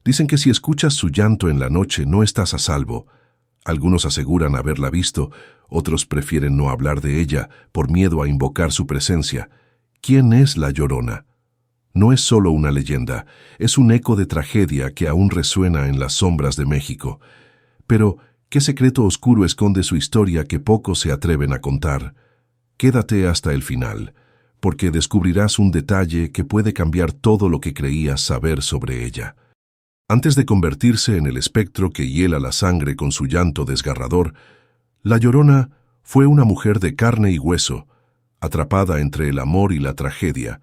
Dicen que si escuchas su llanto en la noche no estás a salvo. Algunos aseguran haberla visto, otros prefieren no hablar de ella por miedo a invocar su presencia. ¿Quién es la Llorona? No es solo una leyenda, es un eco de tragedia que aún resuena en las sombras de México. Pero, ¿qué secreto oscuro esconde su historia que pocos se atreven a contar? Quédate hasta el final, porque descubrirás un detalle que puede cambiar todo lo que creías saber sobre ella. Antes de convertirse en el espectro que hiela la sangre con su llanto desgarrador, la Llorona fue una mujer de carne y hueso, atrapada entre el amor y la tragedia.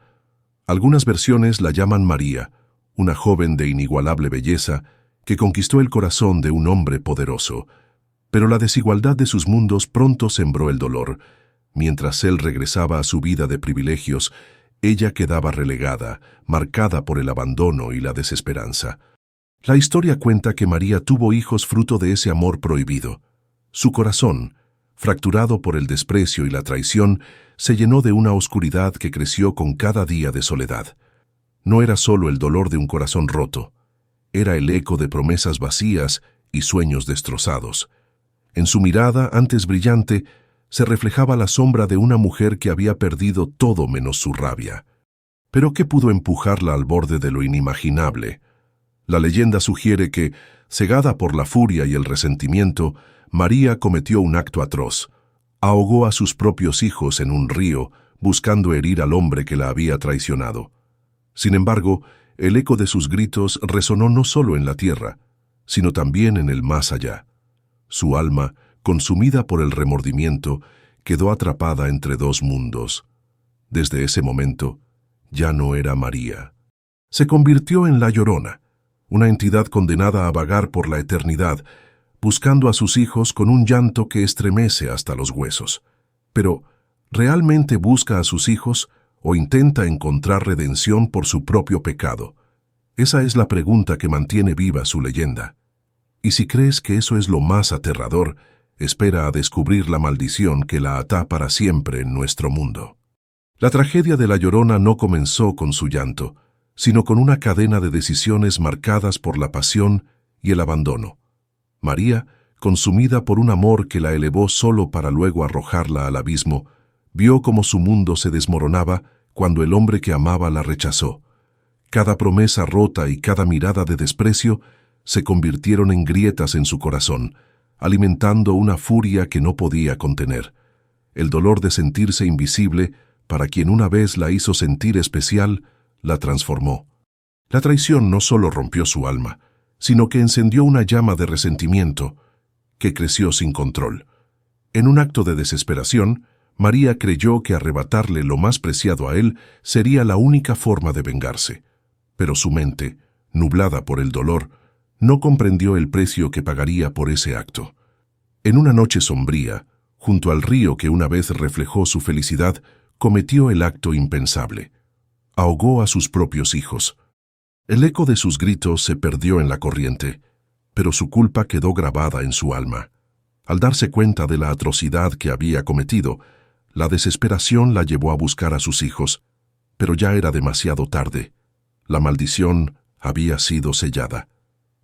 Algunas versiones la llaman María, una joven de inigualable belleza que conquistó el corazón de un hombre poderoso. Pero la desigualdad de sus mundos pronto sembró el dolor. Mientras él regresaba a su vida de privilegios, ella quedaba relegada, marcada por el abandono y la desesperanza. La historia cuenta que María tuvo hijos fruto de ese amor prohibido. Su corazón, fracturado por el desprecio y la traición, se llenó de una oscuridad que creció con cada día de soledad. No era solo el dolor de un corazón roto, era el eco de promesas vacías y sueños destrozados. En su mirada, antes brillante, se reflejaba la sombra de una mujer que había perdido todo menos su rabia. ¿Pero qué pudo empujarla al borde de lo inimaginable? La leyenda sugiere que, cegada por la furia y el resentimiento, María cometió un acto atroz. Ahogó a sus propios hijos en un río, buscando herir al hombre que la había traicionado. Sin embargo, el eco de sus gritos resonó no solo en la tierra, sino también en el más allá. Su alma, consumida por el remordimiento, quedó atrapada entre dos mundos. Desde ese momento, ya no era María. Se convirtió en la Llorona, una entidad condenada a vagar por la eternidad, buscando a sus hijos con un llanto que estremece hasta los huesos. Pero, ¿realmente busca a sus hijos o intenta encontrar redención por su propio pecado? Esa es la pregunta que mantiene viva su leyenda. Y si crees que eso es lo más aterrador, espera a descubrir la maldición que la ata para siempre en nuestro mundo. La tragedia de la Llorona no comenzó con su llanto, sino con una cadena de decisiones marcadas por la pasión y el abandono. María, consumida por un amor que la elevó solo para luego arrojarla al abismo, vio cómo su mundo se desmoronaba cuando el hombre que amaba la rechazó. Cada promesa rota y cada mirada de desprecio se convirtieron en grietas en su corazón, alimentando una furia que no podía contener. El dolor de sentirse invisible, para quien una vez la hizo sentir especial, la transformó. La traición no solo rompió su alma, sino que encendió una llama de resentimiento que creció sin control. En un acto de desesperación, María creyó que arrebatarle lo más preciado a él sería la única forma de vengarse. Pero su mente, nublada por el dolor, no comprendió el precio que pagaría por ese acto. En una noche sombría, junto al río que una vez reflejó su felicidad, cometió el acto impensable. Ahogó a sus propios hijos. El eco de sus gritos se perdió en la corriente, pero su culpa quedó grabada en su alma. Al darse cuenta de la atrocidad que había cometido, la desesperación la llevó a buscar a sus hijos, pero ya era demasiado tarde. La maldición había sido sellada.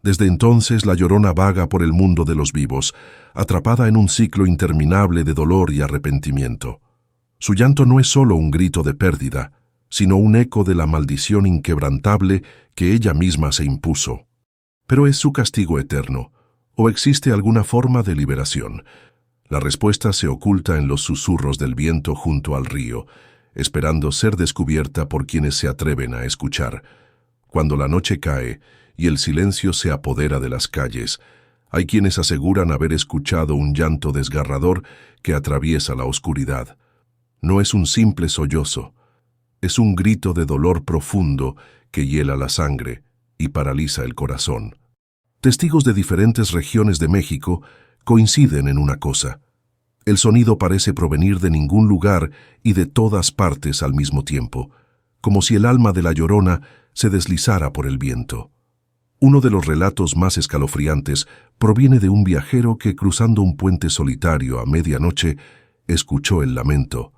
Desde entonces la Llorona vaga por el mundo de los vivos, atrapada en un ciclo interminable de dolor y arrepentimiento. Su llanto no es solo un grito de pérdida, sino un eco de la maldición inquebrantable que ella misma se impuso. Pero ¿es su castigo eterno? ¿O existe alguna forma de liberación? La respuesta se oculta en los susurros del viento junto al río, esperando ser descubierta por quienes se atreven a escuchar. Cuando la noche cae y el silencio se apodera de las calles, hay quienes aseguran haber escuchado un llanto desgarrador que atraviesa la oscuridad. No es un simple sollozo, es un grito de dolor profundo que hiela la sangre y paraliza el corazón. Testigos de diferentes regiones de México coinciden en una cosa. El sonido parece provenir de ningún lugar y de todas partes al mismo tiempo, como si el alma de la Llorona se deslizara por el viento. Uno de los relatos más escalofriantes proviene de un viajero que, cruzando un puente solitario a medianoche, escuchó el lamento: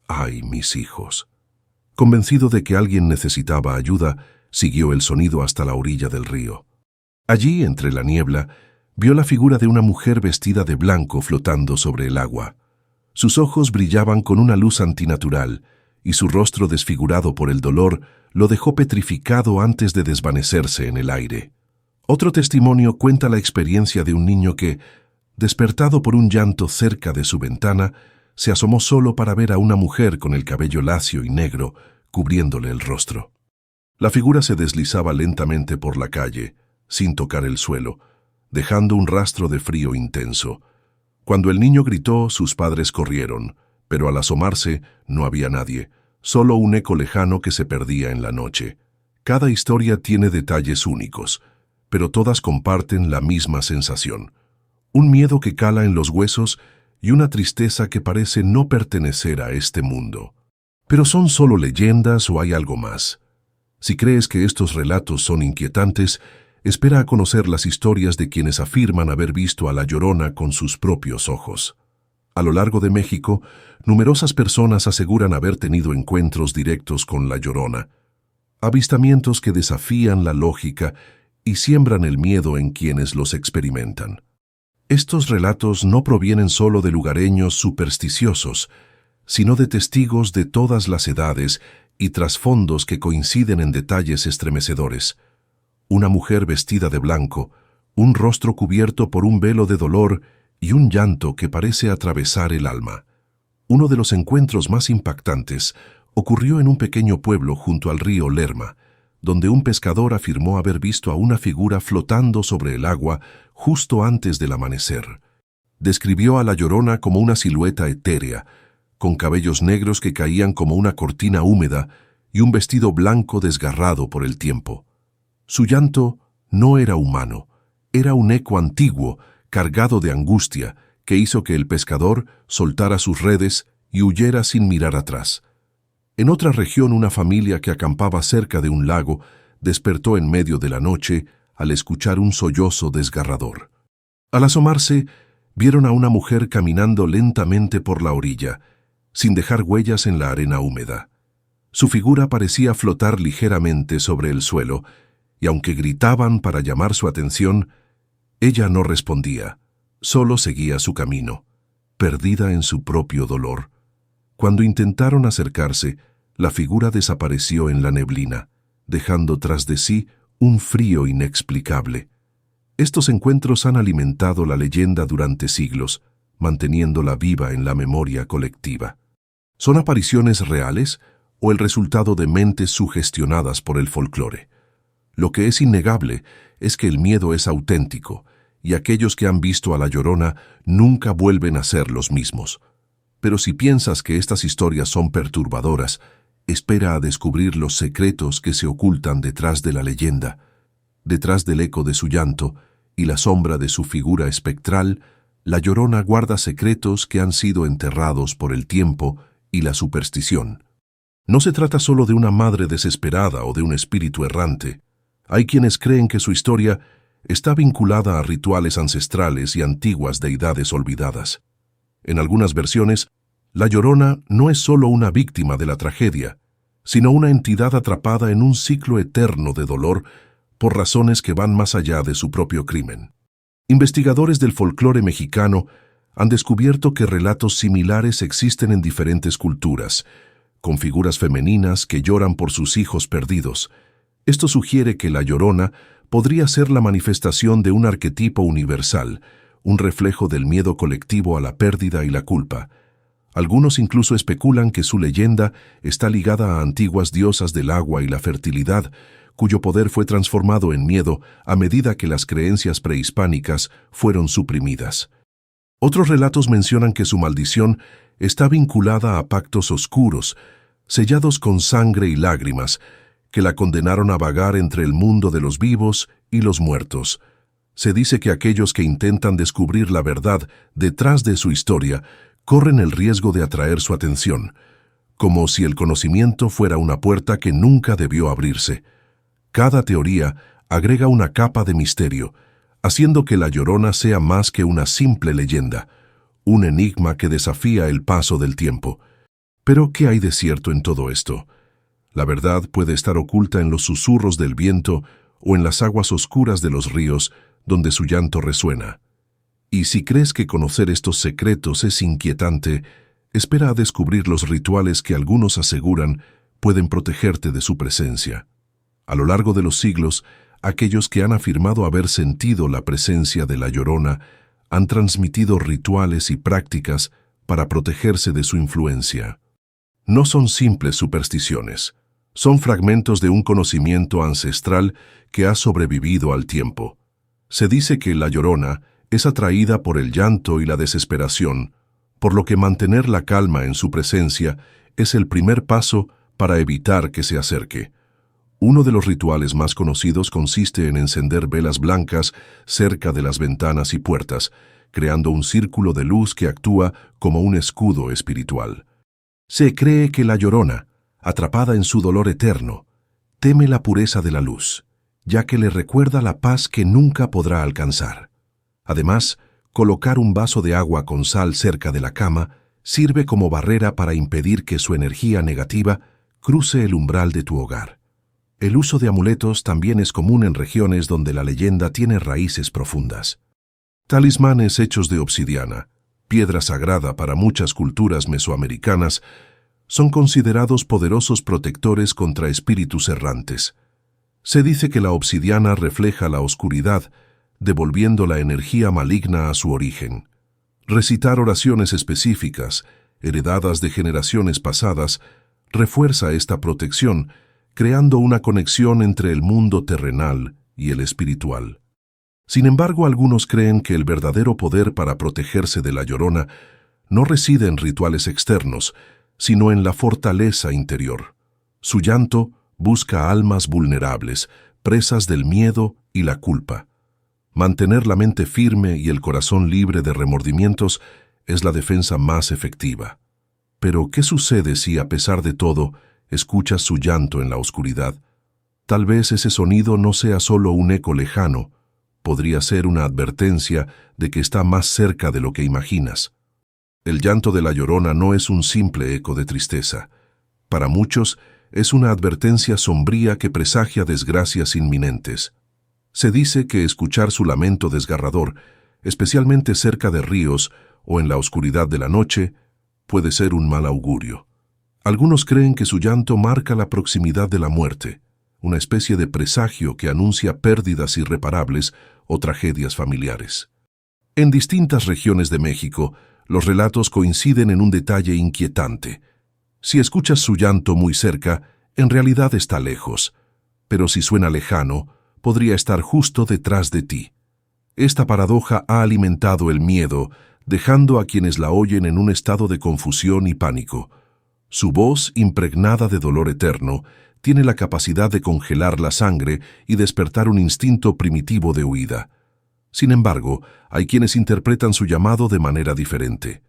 «¡Ay, mis hijos!». Convencido de que alguien necesitaba ayuda, siguió el sonido hasta la orilla del río. Allí, entre la niebla, vio la figura de una mujer vestida de blanco flotando sobre el agua. Sus ojos brillaban con una luz antinatural, y su rostro desfigurado por el dolor lo dejó petrificado antes de desvanecerse en el aire. Otro testimonio cuenta la experiencia de un niño que, despertado por un llanto cerca de su ventana, se asomó solo para ver a una mujer con el cabello lacio y negro, cubriéndole el rostro. La figura se deslizaba lentamente por la calle, sin tocar el suelo, dejando un rastro de frío intenso. Cuando el niño gritó, sus padres corrieron, pero al asomarse no había nadie, solo un eco lejano que se perdía en la noche. Cada historia tiene detalles únicos, pero todas comparten la misma sensación. Un miedo que cala en los huesos y una tristeza que parece no pertenecer a este mundo. ¿Pero son solo leyendas o hay algo más? Si crees que estos relatos son inquietantes, espera a conocer las historias de quienes afirman haber visto a La Llorona con sus propios ojos. A lo largo de México, numerosas personas aseguran haber tenido encuentros directos con La Llorona, avistamientos que desafían la lógica y siembran el miedo en quienes los experimentan. Estos relatos no provienen solo de lugareños supersticiosos, sino de testigos de todas las edades y trasfondos que coinciden en detalles estremecedores. Una mujer vestida de blanco, un rostro cubierto por un velo de dolor y un llanto que parece atravesar el alma. Uno de los encuentros más impactantes ocurrió en un pequeño pueblo junto al río Lerma, donde un pescador afirmó haber visto a una figura flotando sobre el agua justo antes del amanecer. Describió a La Llorona como una silueta etérea, con cabellos negros que caían como una cortina húmeda y un vestido blanco desgarrado por el tiempo. Su llanto no era humano, era un eco antiguo, cargado de angustia, que hizo que el pescador soltara sus redes y huyera sin mirar atrás. En otra región, una familia que acampaba cerca de un lago despertó en medio de la noche al escuchar un sollozo desgarrador. Al asomarse, vieron a una mujer caminando lentamente por la orilla, sin dejar huellas en la arena húmeda. Su figura parecía flotar ligeramente sobre el suelo, y aunque gritaban para llamar su atención, ella no respondía, solo seguía su camino, perdida en su propio dolor. Cuando intentaron acercarse, la figura desapareció en la neblina, dejando tras de sí un frío inexplicable. Estos encuentros han alimentado la leyenda durante siglos, manteniéndola viva en la memoria colectiva. ¿Son apariciones reales o el resultado de mentes sugestionadas por el folclore? Lo que es innegable es que el miedo es auténtico, y aquellos que han visto a La Llorona nunca vuelven a ser los mismos. Pero si piensas que estas historias son perturbadoras, espera a descubrir los secretos que se ocultan detrás de la leyenda, detrás del eco de su llanto y la sombra de su figura espectral. La Llorona guarda secretos que han sido enterrados por el tiempo y la superstición. No se trata solo de una madre desesperada o de un espíritu errante. Hay quienes creen que su historia está vinculada a rituales ancestrales y antiguas deidades olvidadas. En algunas versiones, La Llorona no es solo una víctima de la tragedia, sino una entidad atrapada en un ciclo eterno de dolor por razones que van más allá de su propio crimen. Investigadores del folclore mexicano han descubierto que relatos similares existen en diferentes culturas, con figuras femeninas que lloran por sus hijos perdidos. Esto sugiere que La Llorona podría ser la manifestación de un arquetipo universal, un reflejo del miedo colectivo a la pérdida y la culpa. Algunos incluso especulan que su leyenda está ligada a antiguas diosas del agua y la fertilidad, cuyo poder fue transformado en miedo a medida que las creencias prehispánicas fueron suprimidas. Otros relatos mencionan que su maldición está vinculada a pactos oscuros, sellados con sangre y lágrimas, que la condenaron a vagar entre el mundo de los vivos y los muertos. Se dice que aquellos que intentan descubrir la verdad detrás de su historia corren el riesgo de atraer su atención, como si el conocimiento fuera una puerta que nunca debió abrirse. Cada teoría agrega una capa de misterio, haciendo que La Llorona sea más que una simple leyenda, un enigma que desafía el paso del tiempo. Pero, ¿qué hay de cierto en todo esto? La verdad puede estar oculta en los susurros del viento o en las aguas oscuras de los ríos donde su llanto resuena. Y si crees que conocer estos secretos es inquietante, espera a descubrir los rituales que algunos aseguran pueden protegerte de su presencia. A lo largo de los siglos, aquellos que han afirmado haber sentido la presencia de la Llorona han transmitido rituales y prácticas para protegerse de su influencia. No son simples supersticiones, son fragmentos de un conocimiento ancestral que ha sobrevivido al tiempo. Se dice que la Llorona es atraída por el llanto y la desesperación, por lo que mantener la calma en su presencia es el primer paso para evitar que se acerque. Uno de los rituales más conocidos consiste en encender velas blancas cerca de las ventanas y puertas, creando un círculo de luz que actúa como un escudo espiritual. Se cree que la Llorona, atrapada en su dolor eterno, teme la pureza de la luz, ya que le recuerda la paz que nunca podrá alcanzar. Además, colocar un vaso de agua con sal cerca de la cama sirve como barrera para impedir que su energía negativa cruce el umbral de tu hogar. El uso de amuletos también es común en regiones donde la leyenda tiene raíces profundas. Talismanes hechos de obsidiana, piedra sagrada para muchas culturas mesoamericanas, son considerados poderosos protectores contra espíritus errantes. Se dice que la obsidiana refleja la oscuridad, devolviendo la energía maligna a su origen. Recitar oraciones específicas, heredadas de generaciones pasadas, refuerza esta protección, creando una conexión entre el mundo terrenal y el espiritual. Sin embargo, algunos creen que el verdadero poder para protegerse de la Llorona no reside en rituales externos, sino en la fortaleza interior. Su llanto busca almas vulnerables, presas del miedo y la culpa. Mantener la mente firme y el corazón libre de remordimientos es la defensa más efectiva. Pero, ¿qué sucede si, a pesar de todo, escuchas su llanto en la oscuridad? Tal vez ese sonido no sea solo un eco lejano, podría ser una advertencia de que está más cerca de lo que imaginas. El llanto de la Llorona no es un simple eco de tristeza. Para muchos, es una advertencia sombría que presagia desgracias inminentes. Se dice que escuchar su lamento desgarrador, especialmente cerca de ríos o en la oscuridad de la noche, puede ser un mal augurio. Algunos creen que su llanto marca la proximidad de la muerte, una especie de presagio que anuncia pérdidas irreparables o tragedias familiares. En distintas regiones de México, los relatos coinciden en un detalle inquietante. Si escuchas su llanto muy cerca, en realidad está lejos, pero si suena lejano, podría estar justo detrás de ti. Esta paradoja ha alimentado el miedo, dejando a quienes la oyen en un estado de confusión y pánico. Su voz, impregnada de dolor eterno, tiene la capacidad de congelar la sangre y despertar un instinto primitivo de huida. Sin embargo, hay quienes interpretan su llamado de manera diferente.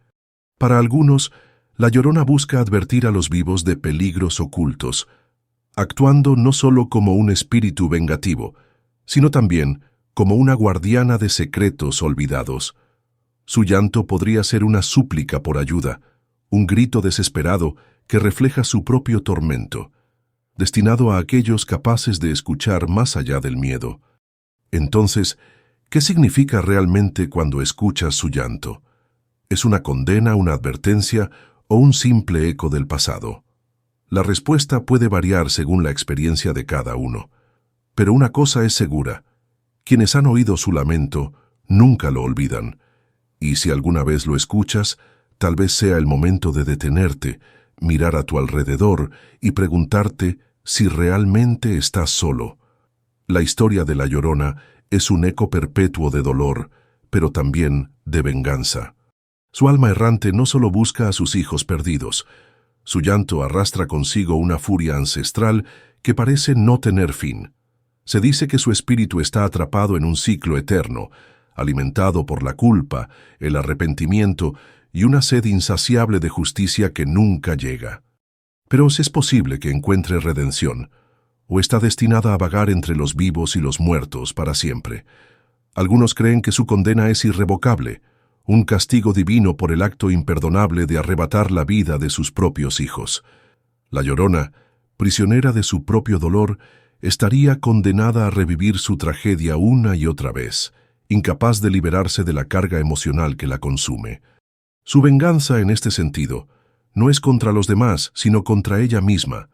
Para algunos, la Llorona busca advertir a los vivos de peligros ocultos, actuando no solo como un espíritu vengativo, sino también como una guardiana de secretos olvidados. Su llanto podría ser una súplica por ayuda, un grito desesperado que refleja su propio tormento, destinado a aquellos capaces de escuchar más allá del miedo. Entonces, ¿qué significa realmente cuando escuchas su llanto? ¿Es una condena, una advertencia o un simple eco del pasado? La respuesta puede variar según la experiencia de cada uno. Pero una cosa es segura: quienes han oído su lamento nunca lo olvidan. Y si alguna vez lo escuchas, tal vez sea el momento de detenerte, mirar a tu alrededor y preguntarte si realmente estás solo. La historia de la Llorona es un eco perpetuo de dolor, pero también de venganza. Su alma errante no solo busca a sus hijos perdidos, su llanto arrastra consigo una furia ancestral que parece no tener fin. Se dice que su espíritu está atrapado en un ciclo eterno, alimentado por la culpa, el arrepentimiento y una sed insaciable de justicia que nunca llega. Pero ¿es posible que encuentre redención? ¿O está destinada a vagar entre los vivos y los muertos para siempre? Algunos creen que su condena es irrevocable, un castigo divino por el acto imperdonable de arrebatar la vida de sus propios hijos. La Llorona, prisionera de su propio dolor, estaría condenada a revivir su tragedia una y otra vez, incapaz de liberarse de la carga emocional que la consume. Su venganza, en este sentido, no es contra los demás, sino contra ella misma,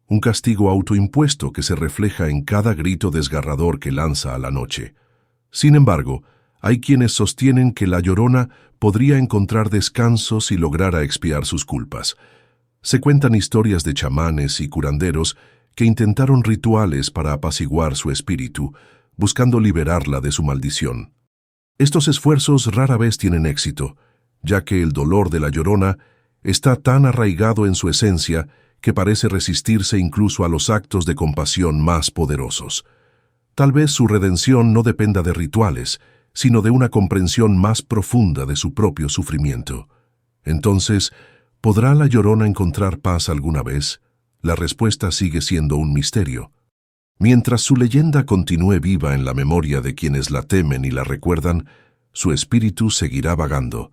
un castigo autoimpuesto que se refleja en cada grito desgarrador que lanza a la noche. Sin embargo, hay quienes sostienen que la Llorona podría encontrar descanso si lograra expiar sus culpas. Se cuentan historias de chamanes y curanderos que intentaron rituales para apaciguar su espíritu, buscando liberarla de su maldición. Estos esfuerzos rara vez tienen éxito, ya que el dolor de la Llorona está tan arraigado en su esencia que parece resistirse incluso a los actos de compasión más poderosos. Tal vez su redención no dependa de rituales, sino de una comprensión más profunda de su propio sufrimiento. Entonces, ¿podrá la Llorona encontrar paz alguna vez? La respuesta sigue siendo un misterio. Mientras su leyenda continúe viva en la memoria de quienes la temen y la recuerdan, su espíritu seguirá vagando,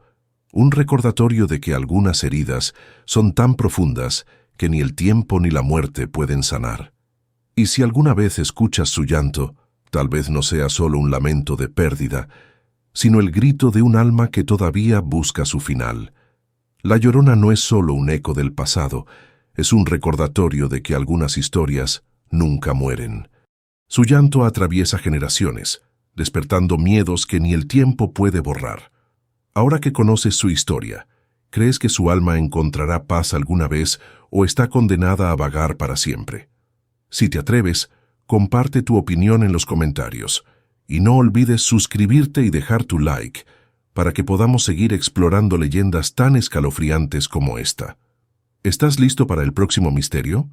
un recordatorio de que algunas heridas son tan profundas que ni el tiempo ni la muerte pueden sanar. Y si alguna vez escuchas su llanto, tal vez no sea solo un lamento de pérdida, sino el grito de un alma que todavía busca su final. La Llorona no es solo un eco del pasado, es un recordatorio de que algunas historias nunca mueren. Su llanto atraviesa generaciones, despertando miedos que ni el tiempo puede borrar. Ahora que conoces su historia, ¿crees que su alma encontrará paz alguna vez o está condenada a vagar para siempre? Si te atreves, comparte tu opinión en los comentarios y no olvides suscribirte y dejar tu like para que podamos seguir explorando leyendas tan escalofriantes como esta. ¿Estás listo para el próximo misterio?